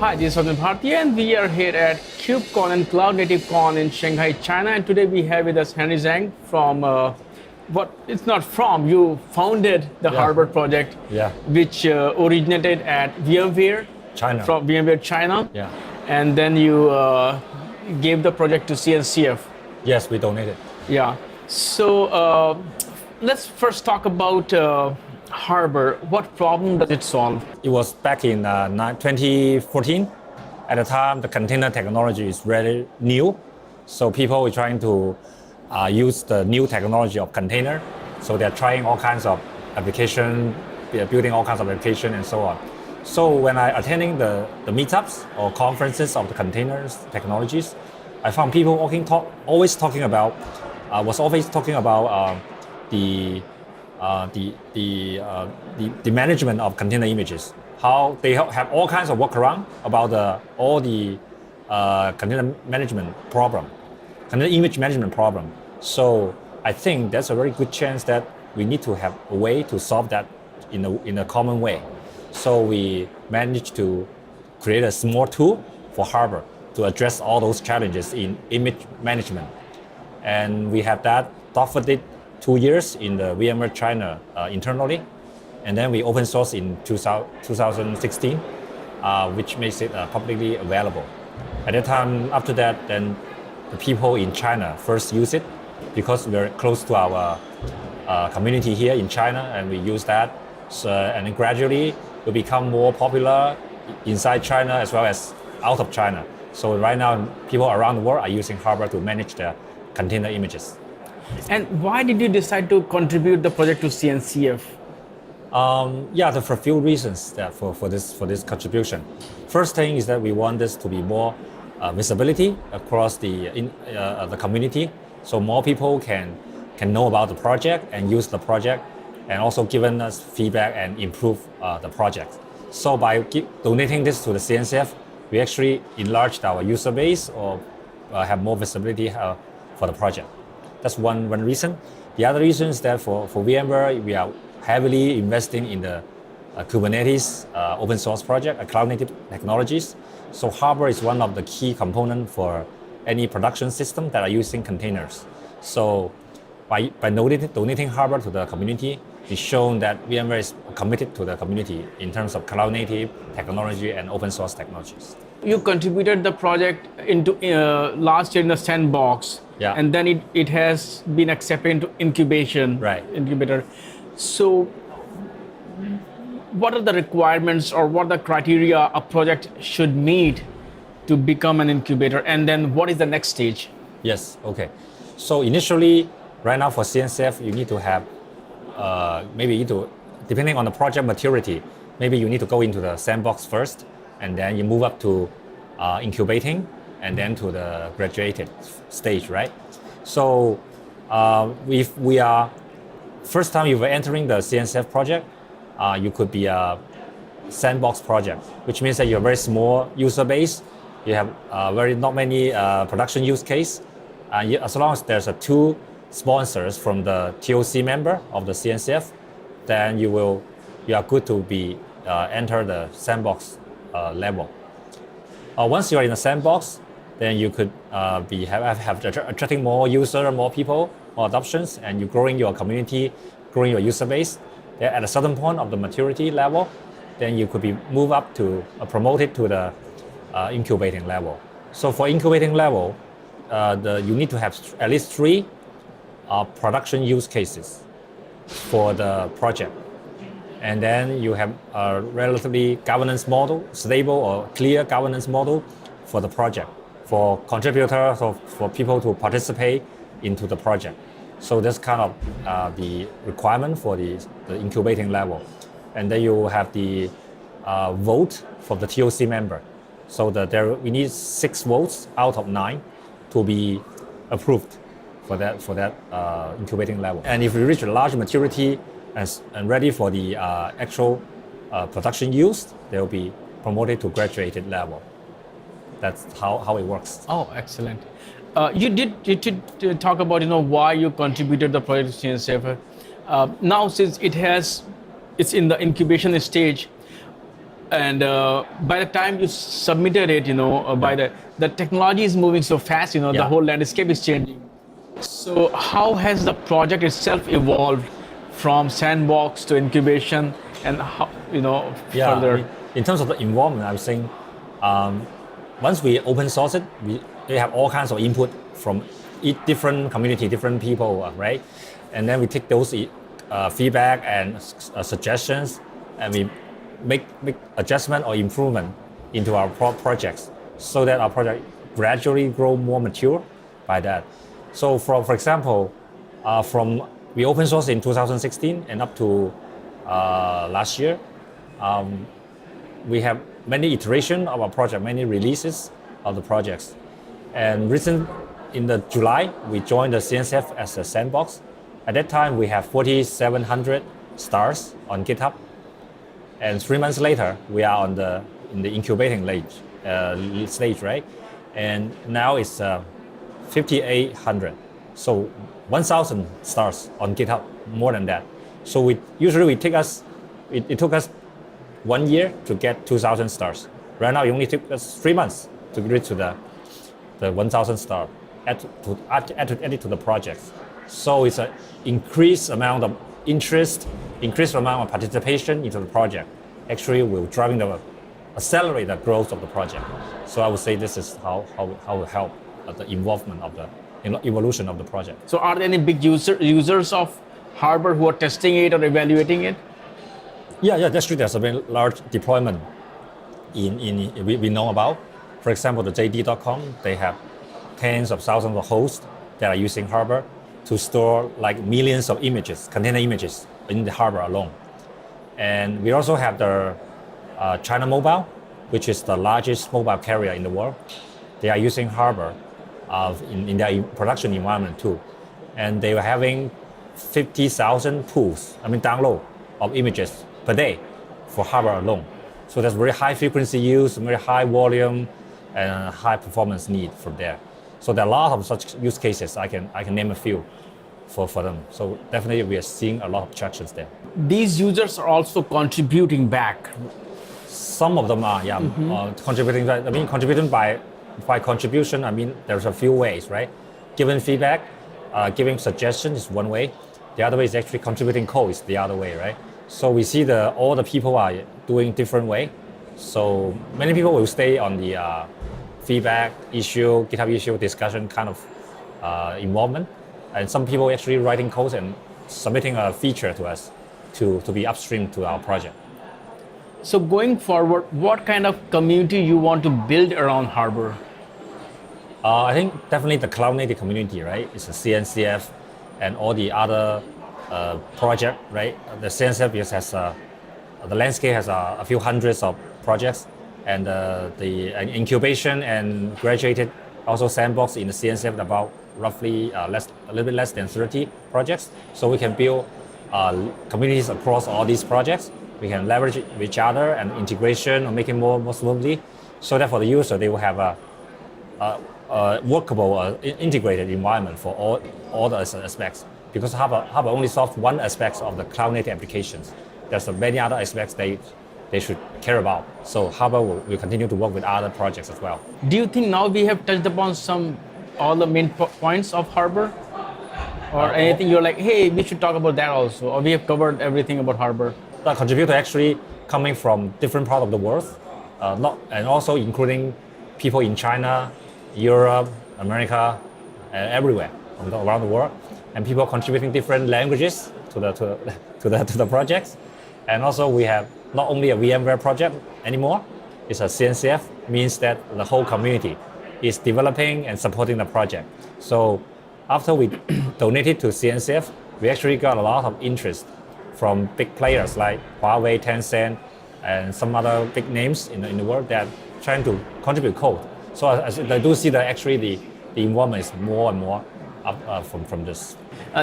Hi, this is Sachin Bharti and we are here at KubeCon and Cloud Native Con in Shanghai, China. And today we have with us Henry Zhang from, you founded the Harbor project, which originated at VMware China. From VMware China. Yeah. And then you gave the project to CNCF. Yes, we donated. Yeah. So let's first talk about Harbor. What problem does it solve? It was back in 2014. At the time, the container technology is very new. So people were trying to use the new technology of container. So they're trying all kinds of application, they're building all kinds of application and so on. So when I attending the meetups or conferences of the containers technologies, I found people always talking about the management of container images. How they have all kinds of workaround about all the container management problem, container image management problem. So I think that's a very good chance that we need to have a way to solve that in a common way. So we managed to create a small tool for Harbor to address all those challenges in image management. And we have that offered it 2 years in the VMware China internally. And then we open source in 2016, which makes it publicly available. At that time, after that, then the people in China first use it because we're close to our community here in China, and we use that. So, and then gradually will become more popular inside China as well as out of China. So right now, people around the world are using Harbor to manage their container images. And why did you decide to contribute the project to CNCF? For a few reasons for this contribution. First thing is that we want this to be more visibility across the community, so more people can know about the project and use the project, and also giving us feedback and improve the project. So by donating this to the CNCF, we actually enlarged our user base or have more visibility for the project. That's one reason. The other reason is that for VMware, we are heavily investing in the Kubernetes open source project, cloud native technologies. So Harbor is one of the key components for any production system that are using containers. So by donating Harbor to the community, it's shown that VMware is committed to the community in terms of cloud native technology and open source technologies. You contributed the project into last year in the sandbox, and then it has been accepted into incubator. So what are the requirements or what are the criteria a project should meet to become an incubator, and then what is the next stage? Yes, okay. So initially, right now for CNCF, you need to have depending on the project maturity, maybe you need to go into the sandbox first, and then you move up to incubating, and then to the graduated stage, right? So if we are, first time you were entering the CNCF project, you could be a sandbox project, which means that you have a very small user base, you have not many production use case, as long as there's two sponsors from the TOC member of the CNCF, then you are good to be enter the sandbox level. Once you are in the sandbox, then you could have attracting more users, more people, more adoptions, and you're growing your community, growing your user base. Then at a certain point of the maturity level, then you could be moved up to promoted to the incubating level. So for incubating level, you need to have at least 3 production use cases for the project. And then you have a relatively governance model, stable or clear governance model for the project, for contributors or for people to participate into the project. So that's kind of the requirement for the incubating level. And then you have the vote for the TOC member. So we need 6 votes out of 9 to be approved for that incubating level. And if we reach a large maturity and ready for the actual production use, they will be promoted to graduated level. That's how it works. Oh, excellent. You did talk about why you contributed the project to CNCF. Now, since it's in the incubation stage, And by the time you submitted it, by the technology is moving so fast, the whole landscape is changing. So how has the project itself evolved from sandbox to incubation, and how, further? In terms of the involvement, I was saying, once we open source it, we have all kinds of input from different community, different people, right? And then we take those feedback and suggestions, and we make adjustment or improvement into our projects, so that our project gradually grow more mature by that. So for example, we open source in 2016 and up to last year, we have many iterations of our project, many releases of the projects. And in the July, we joined the CNCF as a sandbox. At that time, we have 4,700 stars on GitHub. And 3 months later, we are in the incubating stage, right? And now it's 5,800. So 1,000 stars on GitHub, more than that. So it took us 1 year to get 2,000 stars. Right now, it only took us 3 months to reach to the 1,000 star, add it to the project. So it's an increased amount of interest, increased amount of participation into the project. Actually, we're accelerate the growth of the project. So I would say this is how we help the involvement of the evolution of the project. So are there any big users of Harbor who are testing it or evaluating it? Yeah, that's true. There's a very large deployment we know about. For example, the JD.com, they have tens of thousands of hosts that are using Harbor to store like millions of images, container images in the Harbor alone. And we also have the China Mobile, which is the largest mobile carrier in the world. They are using Harbor in their production environment too. And they were having 50,000 download of images per day for Harbor alone. So there's very high frequency use, very high volume, and high performance need from there. So there are a lot of such use cases. I can name a few for them. So definitely we are seeing a lot of tractions there. These users are also contributing back. Some of them are, contributing. Contributing by contribution, there's a few ways, right? Giving feedback, giving suggestions is one way. The other way is actually contributing code is the other way, right? So we see all the people are doing different way. So many people will stay on the feedback issue, GitHub issue discussion kind of involvement. And some people actually writing codes and submitting a feature to us to be upstream to our project. So going forward, what kind of community you want to build around Harbor? I think definitely the cloud native community, right? It's a CNCF and all the other project, right? The CNCF has the landscape has a few hundreds of projects, and the incubation and graduated also sandbox in the CNCF about roughly a little bit less than 30 projects. So we can build communities across all these projects. We can leverage each other and integration or make it more smoothly, so that for the user they will have a workable integrated environment for all the aspects. Because Harbor only solves one aspect of the cloud native applications. There's many other aspects they should care about. So Harbor will continue to work with other projects as well. Do you think now we have touched upon all the main points of Harbor? Or anything you're like, hey, we should talk about that also, or we have covered everything about Harbor? The contributor actually coming from different parts of the world, and also including people in China, Europe, America, everywhere around the world, and people contributing different languages to the projects. And also we have not only a VMware project anymore, it's a CNCF, means that the whole community is developing and supporting the project. So after we donated to CNCF, we actually got a lot of interest from big players like Huawei, Tencent, and some other big names in the world that are trying to contribute code. So I do see that actually the involvement is more and more up from this.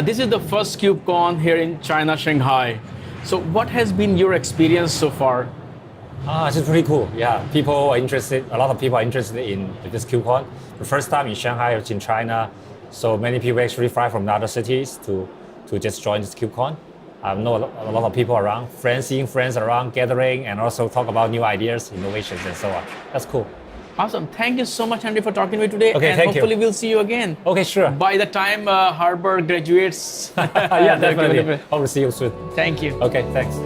This is the first KubeCon here in China, Shanghai. So what has been your experience so far? It's pretty cool. Yeah, people are interested. A lot of people are interested in this KubeCon. The first time in Shanghai, it's in China. So many people actually fly from other cities to just join this KubeCon. I know a lot of people around, seeing friends around, gathering, and also talk about new ideas, innovations, and so on. That's cool. Awesome. Thank you so much, Henry, for talking to me today. Okay, and thank you. hopefully we'll see you again. Okay, sure. By the time Harvard graduates. Yeah, definitely. Hope to see you soon. Thank you. Okay, thanks.